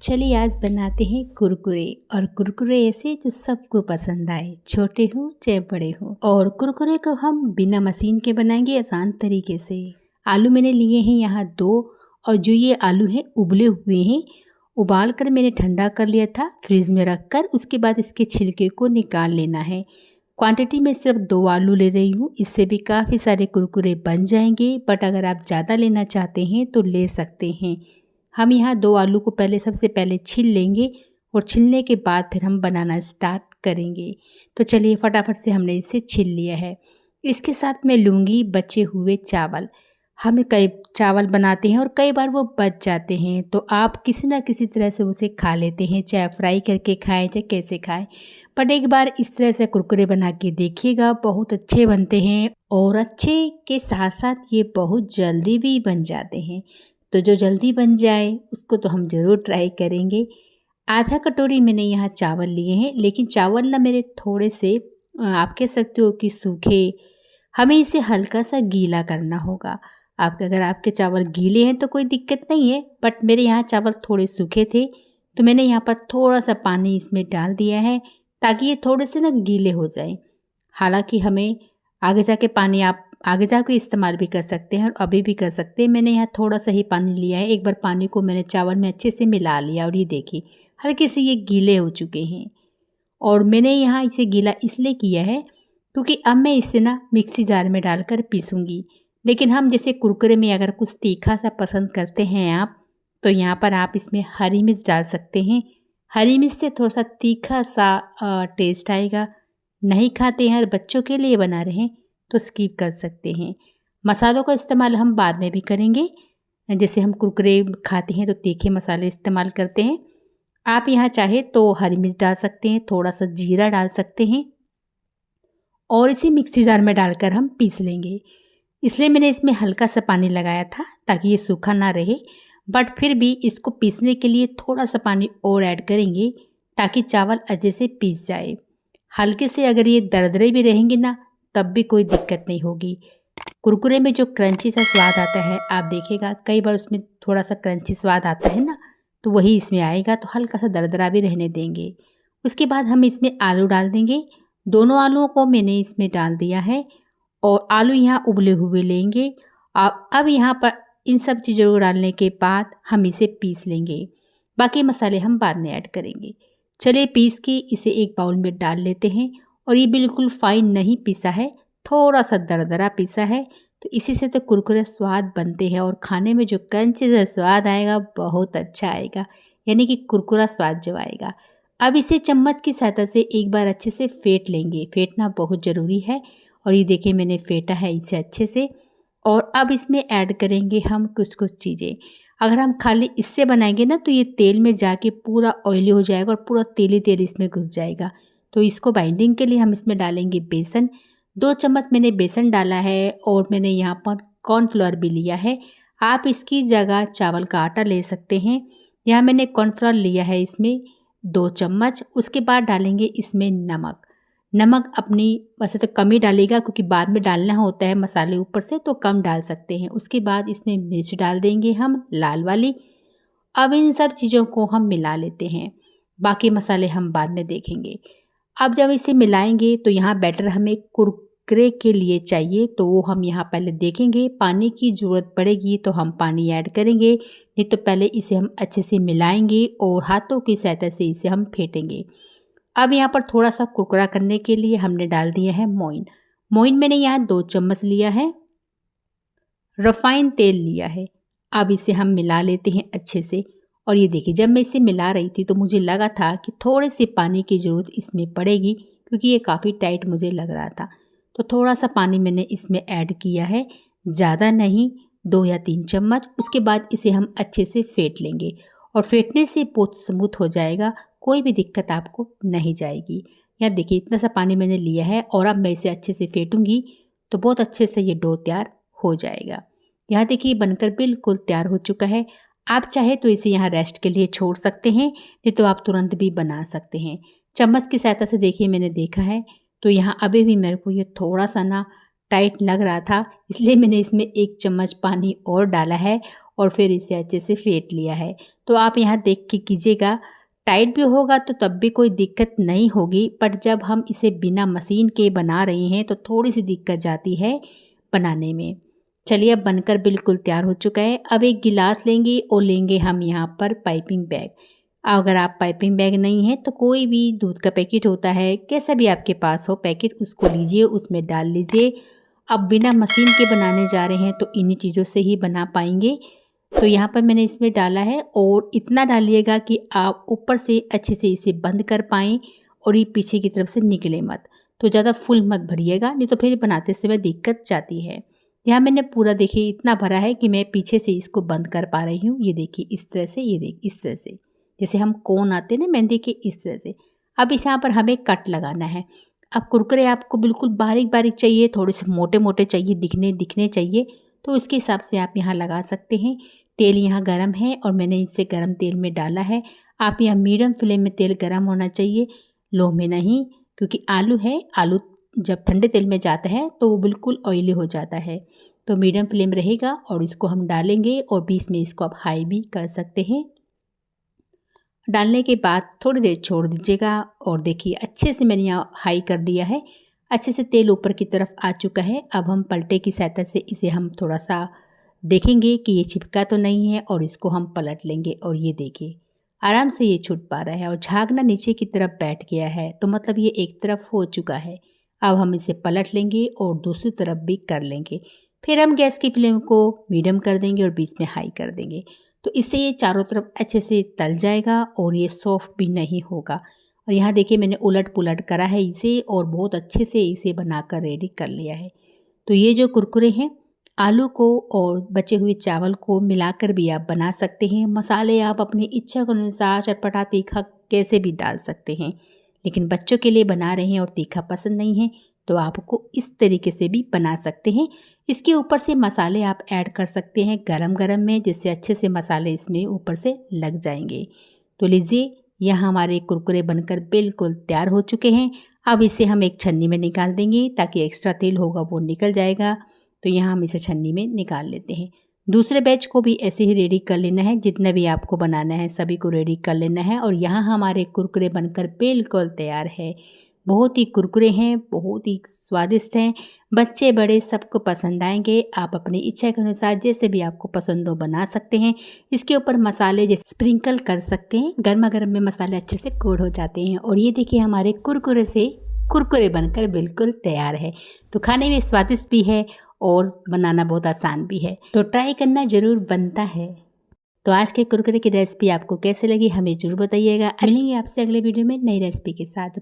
चलिए आज बनाते हैं कुरकुरे। और कुरकुरे ऐसे जो सबको पसंद आए, छोटे हो चाहे बड़े हो। और कुरकुरे को हम बिना मशीन के बनाएंगे आसान तरीके से। आलू मैंने लिए हैं यहाँ 2, और जो ये आलू हैं उबले हुए हैं। उबाल कर मैंने ठंडा कर लिया था फ्रिज में रख कर। उसके बाद इसके छिलके को निकाल लेना है। क्वांटिटी में सिर्फ 2 आलू ले रही हूँ, इससे भी काफ़ी सारे कुरकुरे बन जाएंगे। बट अगर आप ज़्यादा लेना चाहते हैं तो ले सकते हैं। हम यहाँ 2 आलू को सबसे पहले छील लेंगे, और छीलने के बाद फिर हम बनाना स्टार्ट करेंगे। तो चलिए फटाफट से हमने इसे छील लिया है। इसके साथ मैं लूँगी बचे हुए चावल। हम कई चावल बनाते हैं और कई बार वो बच जाते हैं, तो आप किसी ना किसी तरह से उसे खा लेते हैं, चाहे फ्राई करके खाएं चाहे कैसे खाएं। बट एक बार इस तरह से कुरकुरे बना के देखिएगा, बहुत अच्छे बनते हैं। और अच्छे के साथ साथ ये बहुत जल्दी भी बन जाते हैं। तो जो जल्दी बन जाए उसको तो हम ज़रूर ट्राई करेंगे। आधा कटोरी मैंने यहाँ चावल लिए हैं, लेकिन चावल ना मेरे थोड़े से आप कह सकते हो कि सूखे। हमें इसे हल्का सा गीला करना होगा। अगर आपके चावल गीले हैं तो कोई दिक्कत नहीं है, बट मेरे यहाँ चावल थोड़े सूखे थे, तो मैंने यहाँ पर थोड़ा सा पानी इसमें डाल दिया है ताकि ये थोड़े से ना गीले हो जाएं। हालांकि हमें आगे जाके पानी आप आगे जाके इस्तेमाल भी कर सकते हैं और अभी भी कर सकते हैं। मैंने यहाँ थोड़ा सा ही पानी लिया है। एक बार पानी को मैंने चावल में अच्छे से मिला लिया, और ये देखिए हल्के से ये गीले हो चुके हैं। और मैंने यहाँ इसे गीला इसलिए किया है क्योंकि अब मैं इसे ना मिक्सी जार में डालकर पीसूँगी। लेकिन हम जैसे कुरकुरे में अगर कुछ तीखा सा पसंद करते हैं आप, तो यहाँ पर आप इसमें हरी मिर्च डाल सकते हैं। हरी मिर्च से थोड़ा सा तीखा सा टेस्ट आएगा। नहीं खाते हैं और बच्चों के लिए बना रहे हैं तो स्किप कर सकते हैं। मसालों का इस्तेमाल हम बाद में भी करेंगे। जैसे हम कुरकुरे खाते हैं तो तीखे मसाले इस्तेमाल करते हैं। आप यहाँ चाहे तो हरी मिर्च डाल सकते हैं, थोड़ा सा जीरा डाल सकते हैं, और इसे मिक्सी जार में डालकर हम पीस लेंगे। इसलिए मैंने इसमें हल्का सा पानी लगाया था ताकि ये सूखा ना रहे। बट फिर भी इसको पीसने के लिए थोड़ा सा पानी और ऐड करेंगे ताकि चावल अच्छे से पीस जाए। हल्के से अगर ये दरदरे भी रहेंगे ना, तब भी कोई दिक्कत नहीं होगी। कुरकुरे में जो क्रंची सा स्वाद आता है, आप देखिएगा कई बार उसमें थोड़ा सा क्रंची स्वाद आता है ना, तो वही इसमें आएगा। तो हल्का सा दरदरा भी रहने देंगे। उसके बाद हम इसमें आलू डाल देंगे। दोनों आलूओं को मैंने इसमें डाल दिया है, और आलू यहाँ उबले हुए लेंगे। अब यहाँ पर इन सब चीज़ों को डालने के बाद हम इसे पीस लेंगे। बाकी मसाले हम बाद में ऐड करेंगे। चलिए पीस के इसे एक बाउल में डाल लेते हैं। और ये बिल्कुल फाइन नहीं पीसा है, थोड़ा सा दरदरा पीसा है। तो इसी से तो कुरकुरे स्वाद बनते हैं, और खाने में जो क्रंची सा स्वाद आएगा बहुत अच्छा आएगा, यानी कि कुरकुरा स्वाद जो आएगा। अब इसे चम्मच की सहायता से एक बार अच्छे से फेंट लेंगे। फेंटना बहुत ज़रूरी है, और ये देखिए मैंने फेंटा है इसे अच्छे से। और अब इसमें ऐड करेंगे हम कुछ कुछ चीज़ें। अगर हम खाली इससे बनाएंगे ना, तो ये तेल में जाके पूरा ऑयली हो जाएगा और पूरा तेली तेल इसमें घुस जाएगा। तो इसको बाइंडिंग के लिए हम इसमें डालेंगे बेसन। 2 चम्मच मैंने बेसन डाला है, और मैंने यहाँ पर कॉर्नफ्लोर भी लिया है। आप इसकी जगह चावल का आटा ले सकते हैं। यहाँ मैंने कॉर्नफ्लोर लिया है इसमें 2 चम्मच। उसके बाद डालेंगे इसमें नमक। नमक अपनी वैसे तो कम ही डालिएगा, क्योंकि बाद में डालना होता है मसाले ऊपर से, तो कम डाल सकते हैं। उसके बाद इसमें मिर्च डाल देंगे हम लाल वाली। अब इन सब चीज़ों को हम मिला लेते हैं। बाकी मसाले हम बाद में देखेंगे। अब जब इसे मिलाएंगे तो यहाँ बैटर हमें कुरकुरे के लिए चाहिए, तो वो हम यहाँ पहले देखेंगे। पानी की ज़रूरत पड़ेगी तो हम पानी ऐड करेंगे, नहीं तो पहले इसे हम अच्छे से मिलाएंगे और हाथों की सहायता से इसे हम फेंटेंगे। अब यहाँ पर थोड़ा सा कुरकुरा करने के लिए हमने डाल दिया है मोइन। मोइन मैंने यहाँ 2 चम्मच लिया है। रिफाइंड तेल लिया है। अब इसे हम मिला लेते हैं अच्छे से। और ये देखिए जब मैं इसे मिला रही थी तो मुझे लगा था कि थोड़े से पानी की ज़रूरत इसमें पड़ेगी, क्योंकि ये काफ़ी टाइट मुझे लग रहा था। तो थोड़ा सा पानी मैंने इसमें ऐड किया है, ज़्यादा नहीं, 2 या 3 चम्मच। उसके बाद इसे हम अच्छे से फेंट लेंगे, और फेंटने से बहुत स्मूथ हो जाएगा, कोई भी दिक्कत आपको नहीं जाएगी। यहाँ देखिए इतना सा पानी मैंने लिया है, और अब मैं इसे अच्छे से फेंटूँगी तो बहुत अच्छे से ये डो तैयार हो जाएगा। यहाँ देखिए बनकर बिल्कुल तैयार हो चुका है। आप चाहे तो इसे यहाँ रेस्ट के लिए छोड़ सकते हैं, नहीं तो आप तुरंत भी बना सकते हैं। चम्मच की सहायता से देखिए मैंने देखा है, तो यहाँ अभी भी मेरे को ये थोड़ा सा ना टाइट लग रहा था, इसलिए मैंने इसमें 1 चम्मच पानी और डाला है, और फिर इसे अच्छे से फेंट लिया है। तो आप यहाँ देख के कीजिएगा। टाइट भी होगा तो तब भी कोई दिक्कत नहीं होगी, बट जब हम इसे बिना मशीन के बना रहे हैं तो थोड़ी सी दिक्कत जाती है बनाने में। चलिए अब बनकर बिल्कुल तैयार हो चुका है। अब एक गिलास लेंगे और लेंगे हम यहाँ पर पाइपिंग बैग। अगर आप पाइपिंग बैग नहीं है तो कोई भी दूध का पैकेट होता है, कैसा भी आपके पास हो पैकेट, उसको लीजिए, उसमें डाल लीजिए। अब बिना मशीन के बनाने जा रहे हैं तो इन्हीं चीज़ों से ही बना पाएंगे। तो यहाँ पर मैंने इसमें डाला है और इतना डालिएगा कि आप ऊपर से अच्छे से इसे बंद कर पाएँ और ये पीछे की तरफ से निकले मत। तो ज़्यादा फुल मत भरिएगा, नहीं तो फिर बनाते समय दिक्कत जाती है। यहाँ मैंने पूरा देखिए इतना भरा है कि मैं पीछे से इसको बंद कर पा रही हूँ। ये देखिए इस तरह से, ये देखिए इस तरह से, जैसे हम कोन आते हैं ना मेहंदी के, इस तरह से। अब इस यहाँ पर हमें कट लगाना है। अब कुरकुरे आपको बिल्कुल बारीक बारीक चाहिए, थोड़े से मोटे मोटे चाहिए, दिखने चाहिए, तो इसके हिसाब से आप यहाँ लगा सकते हैं। तेल यहाँ गरम है और मैंने इसे गरम तेल में डाला है। आप यहाँ मीडियम फ्लेम में तेल गरम होना चाहिए, लो में नहीं, क्योंकि आलू है, आलू जब ठंडे तेल में जाता है तो वो बिल्कुल ऑयली हो जाता है। तो मीडियम फ्लेम रहेगा और इसको हम डालेंगे और बीच में इसको आप हाई भी कर सकते हैं। डालने के बाद थोड़ी देर छोड़ दीजिएगा और देखिए अच्छे से मैंने यहाँ हाई कर दिया है, अच्छे से तेल ऊपर की तरफ आ चुका है। अब हम पलटे की सहायता से इसे हम थोड़ा सा देखेंगे कि ये चिपका तो नहीं है और इसको हम पलट लेंगे और ये देखिए आराम से ये छूट पा रहा है और झागना नीचे की तरफ बैठ गया है, तो मतलब ये एक तरफ हो चुका है। अब हम इसे पलट लेंगे और दूसरी तरफ भी कर लेंगे। फिर हम गैस की फ्लेम को मीडियम कर देंगे और बीच में हाई कर देंगे, तो इससे ये चारों तरफ अच्छे से तल जाएगा और ये सॉफ्ट भी नहीं होगा। और यहाँ देखिए मैंने उलट पुलट करा है इसे और बहुत अच्छे से इसे बनाकर रेडी कर लिया है। तो ये जो कुरकुरे हैं आलू को और बचे हुए चावल को मिलाकर भी आप बना सकते हैं। मसाले आप अपनी इच्छा के अनुसार चटपटा तीखा कैसे भी डाल सकते हैं, लेकिन बच्चों के लिए बना रहे हैं और तीखा पसंद नहीं है तो आपको इस तरीके से भी बना सकते हैं। इसके ऊपर से मसाले आप ऐड कर सकते हैं गरम गरम में, जिससे अच्छे से मसाले इसमें ऊपर से लग जाएंगे। तो लीजिए यहाँ हमारे कुरकुरे बनकर बिल्कुल तैयार हो चुके हैं। अब इसे हम एक छन्नी में निकाल देंगे ताकि एक्स्ट्रा तेल होगा वो निकल जाएगा। तो यहाँ हम इसे छन्नी में निकाल लेते हैं। दूसरे बैच को भी ऐसे ही रेडी कर लेना है, जितना भी आपको बनाना है सभी को रेडी कर लेना है। और यहाँ हमारे कुरकुरे बनकर बिल्कुल तैयार है। बहुत ही कुरकुरे हैं, बहुत ही स्वादिष्ट हैं, बच्चे बड़े सबको पसंद आएंगे। आप अपनी इच्छा के अनुसार जैसे भी आपको पसंद हो बना सकते हैं। इसके ऊपर मसाले जैसे स्प्रिंकल कर सकते हैं, गर्मा गर्म में मसाले अच्छे से कोट हो जाते हैं। और ये देखिए हमारे कुरकुरे बनकर बिल्कुल तैयार है। तो खाने में स्वादिष्ट भी है और बनाना बहुत आसान भी है, तो ट्राई करना ज़रूर बनता है। तो आज के कुरकुरे की रेसिपी आपको कैसे लगी हमें जरूर बताइएगा। मिलेंगे आपसे अगले वीडियो में नई रेसिपी के साथ।